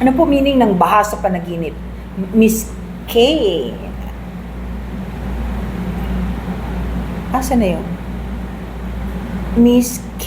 Ano po meaning ng baha sa panaginip? Miss K. Asa na yun? Miss K.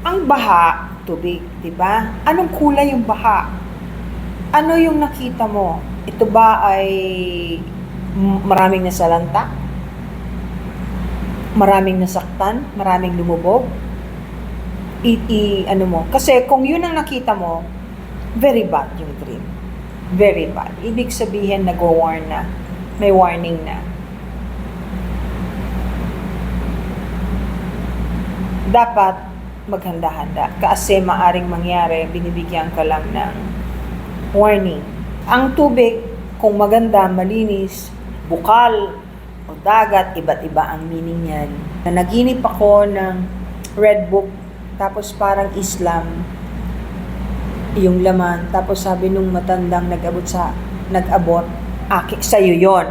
Ang baha, tubig, di ba? Anong kulay yung baha? Ano yung nakita mo? Ito ba ay maraming nasalanta? Maraming nasaktan? Maraming lumubog? Ano mo? Kasi kung yun ang nakita mo, very bad yung dream. Very bad. Ibig sabihin, nag-warn na. May warning na. Dapat maghanda-handa. Kasi maaring mangyari, binibigyan ka lang ng warning. Ang tubig, kung maganda, malinis, bukal, o dagat, iba't iba ang meaning niyan. Naginip ako ng red book, tapos parang Islam, yung laman. Tapos sabi nung matandang nag-abot, sa'yo yun.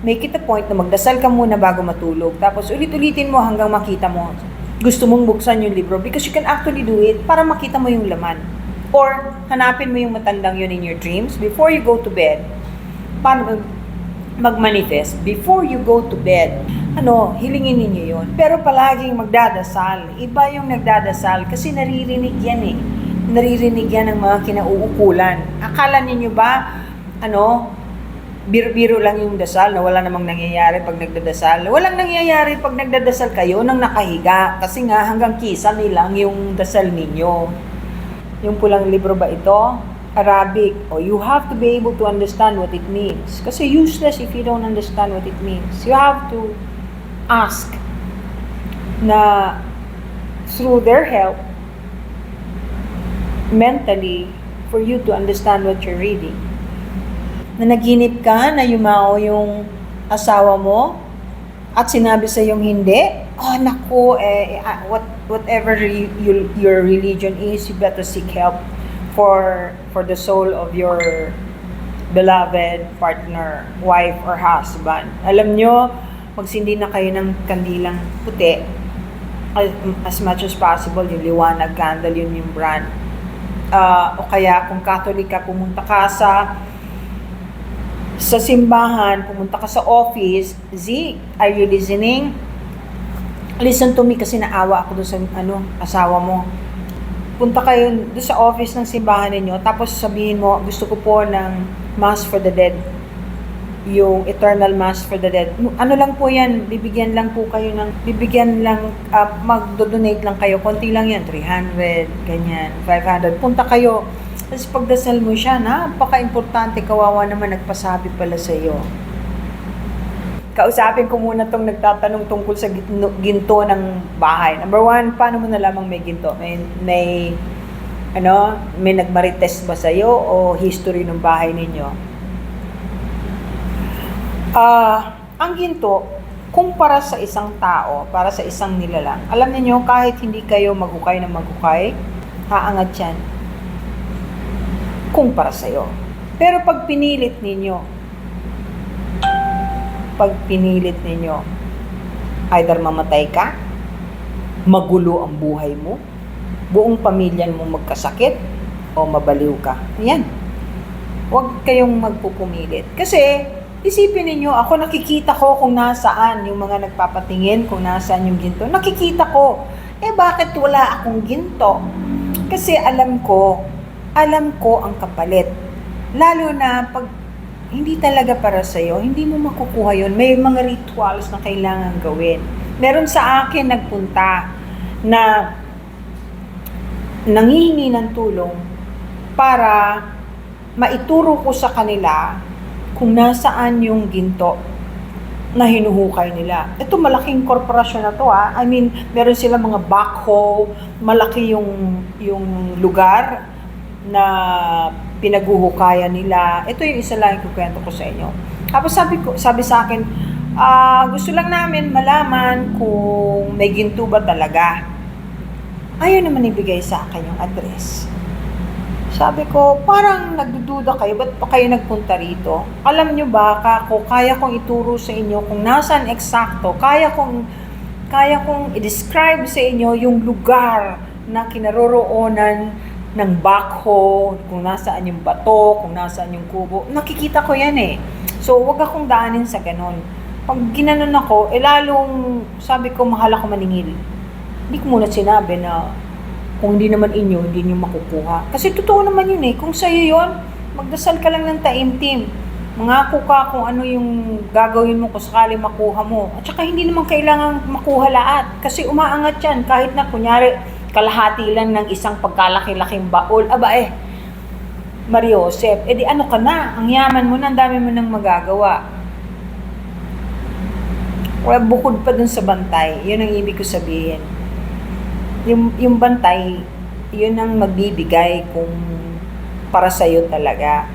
Make it a point na magdasal ka muna bago matulog. Tapos ulit-ulitin mo hanggang makita mo. Gusto mong buksan yung libro because you can actually do it para makita mo yung laman. Or hanapin mo yung matandang yun in your dreams before you go to bed. Paano mag-manifest? Before you go to bed, hilingin ninyo yun. Pero palaging magdadasal. Iba yung nagdadasal kasi naririnig yan eh. Naririnig yan ng mga kinauukulan. Akala ninyo ba, biro-biro lang yung dasal na wala namang nangyayari pag nagdadasal. Walang nangyayari pag nagdadasal kayo nang nakahiga. Kasi nga hanggang kisame lang yung dasal ninyo. Yung pulang libro ba ito? Arabic. You have to be able to understand what it means. Kasi useless if you don't understand what it means. You have to ask na through their help mentally for you to understand what you're reading. Na naginip ka na yumao yung asawa mo at sinabi sa yung hindi, whatever your religion is, you better seek help for the soul of your beloved partner, wife or husband. Alam nyo, magsindi na kayo ng kandilang puti as much as possible, yung liwanag candle, yun yung brand. O kaya kung Catholic ka, pumunta ka sa simbahan, pumunta ka sa office. Z, are you listening? Listen to me kasi naawa ako doon sa asawa mo. Punta kayo doon sa office ng simbahan ninyo, tapos sabihin mo, gusto ko po ng Mass for the Dead. Yung Eternal Mass for the Dead. Lang po yan, magdo-donate lang kayo. Konti lang yan, 300, ganyan, 500. Punta kayo. Tapos pagdasal mo siya, napaka-importante, kawawa naman nagpasabi pala sa iyo. Kausapin ko muna tong nagtatanong tungkol sa ginto ng bahay. Number 1, paano mo nalamang may ginto? May nagmarites ba sa iyo o history ng bahay ninyo? Ang ginto, kumpara sa isang tao, para sa isang nilalang, alam niyo kahit hindi kayo maghukay ng maghukay, haangat yan. Kumpara sa iyo. Pero pag pinilit ninyo, either mamatay ka, magulo ang buhay mo, buong pamilya mo magkasakit, o mabaliw ka. Yan. Huwag kayong magpupumilit. Kasi, isipin ninyo, ako nakikita ko kung nasaan yung mga nagpapatingin, kung nasaan yung ginto. Nakikita ko. Bakit wala akong ginto? Kasi alam ko ang kapalit. Lalo na pag hindi talaga para sa'yo, hindi mo makukuha yun. May mga rituals na kailangan gawin. Meron sa akin nagpunta na nanghihingi ng tulong para maituro ko sa kanila kung nasaan yung ginto na hinuhukay nila. Ito malaking korporasyon na to I mean, meron sila mga backhoe, malaki yung lugar na pinaguhukayan nila. Ito yung isa lang yung kukwento ko sa inyo. Tapos sabi sa akin, gusto lang namin malaman kung may ginto ba talaga. Ayaw naman ibigay sa akin yung address. Sabi ko, parang nagdududa kayo, ba't pa kayo nagpunta rito? Alam nyo ba, kaya kong ituro sa inyo kung nasaan eksakto, kaya kong i-describe sa inyo yung lugar na kinaroroonan ng backhoe, kung nasaan yung bato, kung nasaan yung kubo. Nakikita ko yan eh. So, wag akong daanin sa ganon. Pag ginanon ako, lalong sabi ko, mahal ako maningil. Hindi ko muna sinabi na kung hindi naman inyo, hindi nyo makukuha. Kasi totoo naman yun eh. Kung sa'yo yun, magdasal ka lang ng taimtim. Mangako ka kung ano yung gagawin mo kung sakali makuha mo. At saka hindi naman kailangan makuha lahat. Kasi umaangat yan. Kahit na kunyari, kalahati lang ng isang pagkalaki-laking baol. Mariosep, edi ano ka na? Ang yaman mo na, ang dami mo nang magagawa. Well, bukod pa dun sa bantay, yun ang ibig ko sabihin. Yung bantay, yun ang magbibigay kung para sa'yo talaga.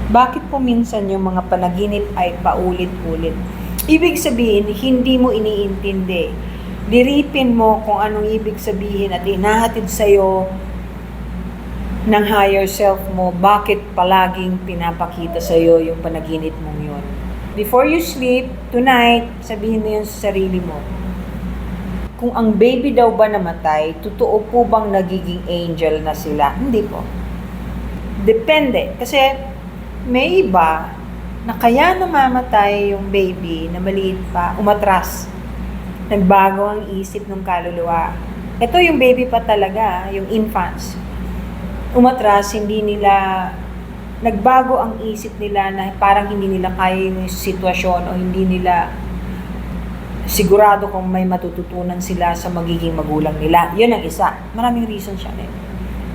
Bakit po minsan yung mga panaginip ay paulit-ulit? Ibig sabihin, hindi mo iniintindi. Diripin mo kung anong ibig sabihin at inahatid sa'yo ng higher self mo, bakit palaging pinapakita sa'yo yung panaginip mong yun. Before you sleep, tonight, sabihin mo yun sa sarili mo. Kung ang baby daw ba namatay, totoo po bang nagiging angel na sila? Hindi po. Depende. Kasi may iba na kaya namamatay yung baby na maliit pa, umatras. Nagbago ang isip ng kaluluwa. Ito yung baby pa talaga, yung infants. Umatras, hindi nila, nagbago ang isip nila na parang hindi nila kaya yung sitwasyon o hindi nila sigurado kung may matututunan sila sa magiging magulang nila. Yun ang isa. Maraming reason siya.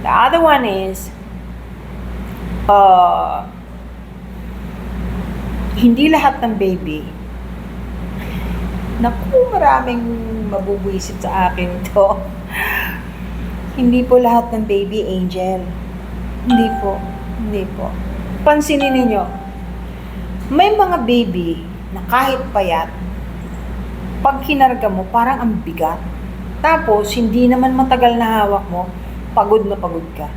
The other one is, hindi lahat ng baby, naku, maraming mabubwisit sa akin to. Hindi po lahat ng baby angel. Hindi po. Pansinin ninyo, may mga baby na kahit payat, pag kinarga mo, parang ang bigat. Tapos, hindi naman matagal na hawak mo, pagod na pagod ka.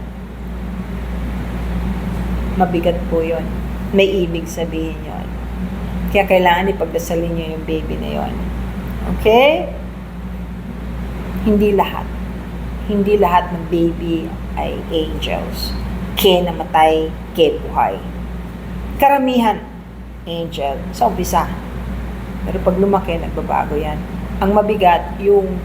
Mabigat po yon. May ibig sabihin yon. Kaya kailangan ipagdasalin nyo yung baby na yon. Okay? Hindi lahat. Hindi lahat ng baby ay angels. Ke namatay, ke buhay. Karamihan, angel. Sa umpisa. Pero pag lumaki, nagbabago yan. Ang mabigat, yung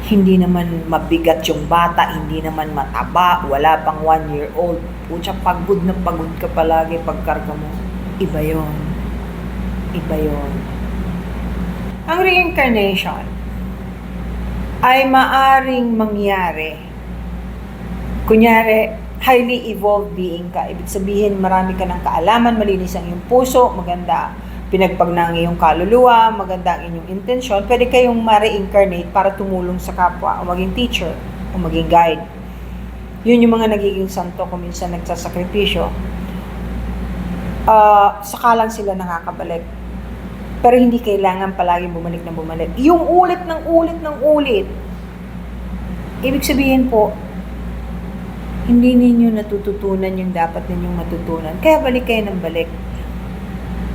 hindi naman mabigat yung bata, hindi naman mataba, wala pang 1 year old. Pucha, pagod na pagod ka palagi pagkarga mo. Iba yon. Ang reincarnation ay maaring mangyari. Kunyari, highly evolved being ka. Ibig sabihin, marami ka ng kaalaman, malinis ang iyong puso, maganda, pinagpag ng iyong kaluluwa, maganda ang inyong intensyon. Pwede kayong ma-reincarnate para tumulong sa kapwa, o maging teacher, o maging guide. Yun yung mga nagiging santo kung minsan nagsasakripisyo. Saka lang sila nakakabalik. Pero hindi kailangan palaging bumalik na bumalik. Yung ulit ng ulit. Ibig sabihin po, hindi ninyo natututunan yung dapat ninyong matutunan. Kaya balik kayo ng balik.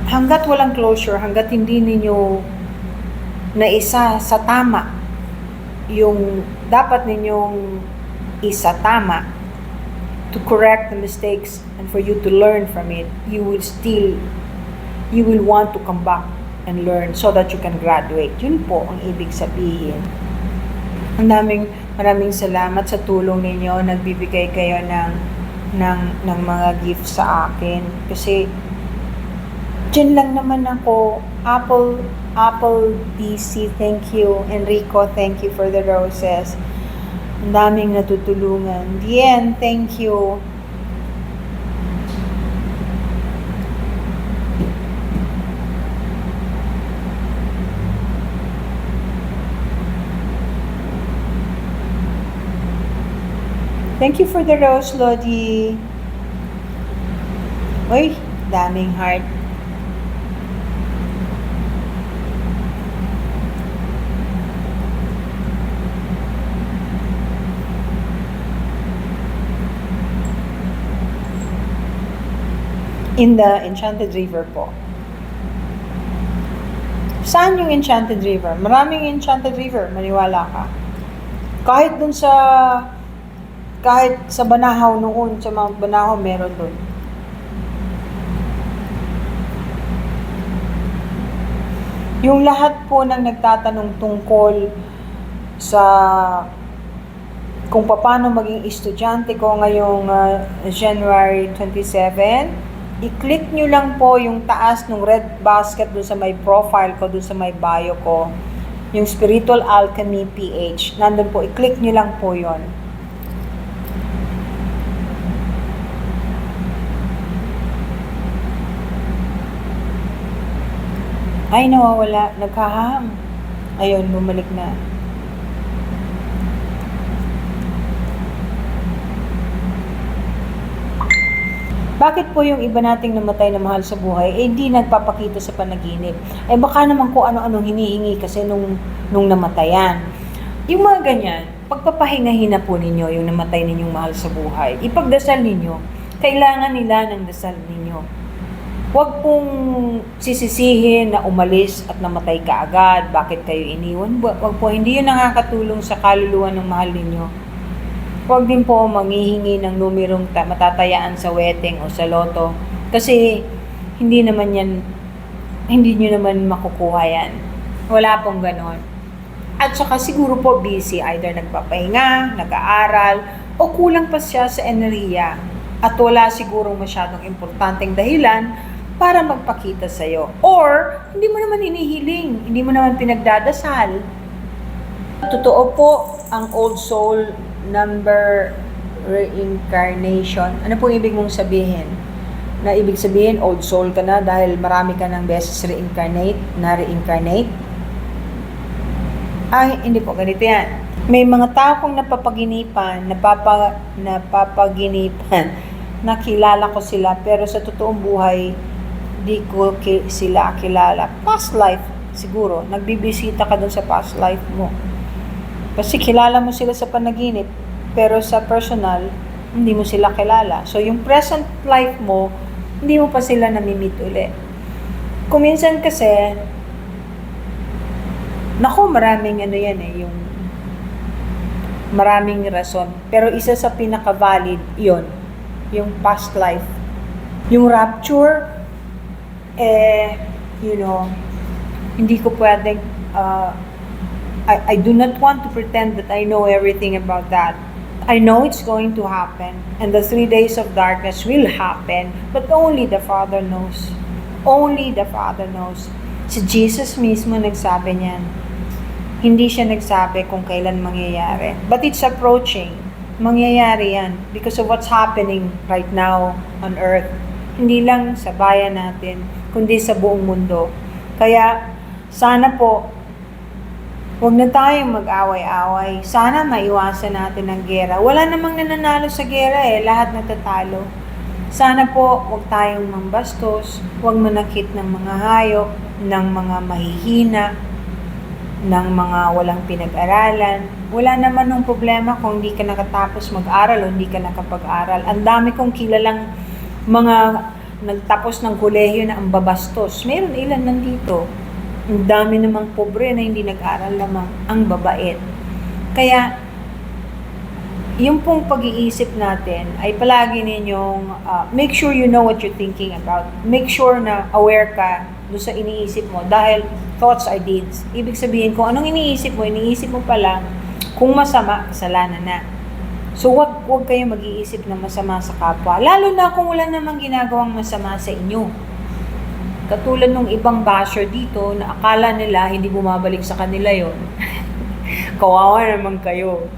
Hanggat walang closure, hanggat hindi ninyo naisa sa tama yung dapat ninyong isa tama to correct the mistakes and for you to learn from it, you will want to come back and learn so that you can graduate. Yun po ang ibig sabihin. Maraming salamat sa tulong ninyo. Nagbibigay kayo ng mga gifts sa akin. Kasi dyan lang naman ako. Apple DC, thank you. Enrico, thank you for the roses. Ang daming natutulungan. Dien, thank you. Thank you for the rose, Lodi. Uy, daming heart. In the Enchanted River po. Saan yung Enchanted River? Maraming Enchanted River, maniwala ka. Kahit dun sa, kahit sa Banahaw noon, sa mga Banahaw meron dun. Yung lahat po ng nagtatanong tungkol sa kung paano maging estudyante ko ngayong January 27, i-click nyo lang po yung taas ng red basket dun sa may profile ko, dun sa may bio ko, yung Spiritual Alchemy PH. Nandun po, i-click nyo lang po yon. Ay, nawawala. Nagkahang. Ayun, bumalik na. Bakit po yung iba nating namatay na mahal sa buhay, hindi nagpapakita sa panaginip? Baka naman kung ano-anong hinihingi kasi nung namatayan. Yung mga ganyan, pagpapahingahin na po ninyo yung namatay ninyong mahal sa buhay. Ipagdasal ninyo. Kailangan nila ng dasal ninyo. Huwag pong sisisihin na umalis at namatay ka agad. Bakit kayo iniwan? Huwag po, hindi yun nakakatulong sa kaluluwa ng mahal ninyo. Huwag din po manghihingi ng numerong matatayaan sa wedding o sa loto. Kasi hindi nyo naman makukuha yan. Wala pong ganon. At saka siguro po busy, either nagpapahinga, nag-aaral, o kulang pa siya sa enerhiya. At wala sigurong masyadong importanteng dahilan para magpakita sa'yo. Or, hindi mo naman hinihiling, hindi mo naman pinagdadasal. Totoo po ang old soul number reincarnation. Ano pong ibig mong sabihin? Na ibig sabihin, old soul ka na dahil marami ka ng beses reincarnate? Ay, hindi po, ganito yan. May mga tao kong napapaginipan, na kilala ko sila, pero sa totoong buhay, di ko sila kilala. Past life, siguro. Nagbibisita ka dun sa past life mo. Kasi kilala mo sila sa panaginip, pero sa personal, hindi mo sila kilala. So, yung present life mo, hindi mo pa sila namimit uli. Kung minsan kasi, maraming yung maraming rason. Pero isa sa pinaka-valid, yon yung past life. Yung rapture, hindi ko pwedeng, I do not want to pretend that I know everything about that. I know it's going to happen, and the 3 days of darkness will happen, but only the Father knows. Only the Father knows. Si Jesus mismo nagsabi niyan. Hindi siya nagsabi kung kailan mangyayari. But it's approaching. Mangyayari yan because of what's happening right now on earth. Hindi lang sa bayan natin, kundi sa buong mundo. Kaya, sana po, huwag na tayong mag-away-away. Sana maiwasan natin ang gera. Wala namang nananalo sa gera lahat natatalo. Sana po, huwag tayong mambastos, huwag manakit ng mga hayop, ng mga mahihina, ng mga walang pinag-aralan. Wala naman ng problema kung hindi ka nakatapos mag-aral o hindi ka nakapag-aral. Ang dami kong kilalang mga nagtapos ng kolehiyo na ang babastos. Meron ilan nandito. Ang dami namang pobre na hindi nag-aral lamang ang babait. Kaya, yung pong pag-iisip natin ay palagi ninyong make sure you know what you're thinking about. Make sure na aware ka doon sa iniisip mo dahil thoughts are deeds. Ibig sabihin, kung anong iniisip mo pala, kung masama, kasalanan na. So, wag kayong mag-iisip na masama sa kapwa. Lalo na kung wala namang ginagawang masama sa inyo. Katulad nung ibang basher dito na akala nila hindi bumabalik sa kanila yon. Kawawa naman kayo.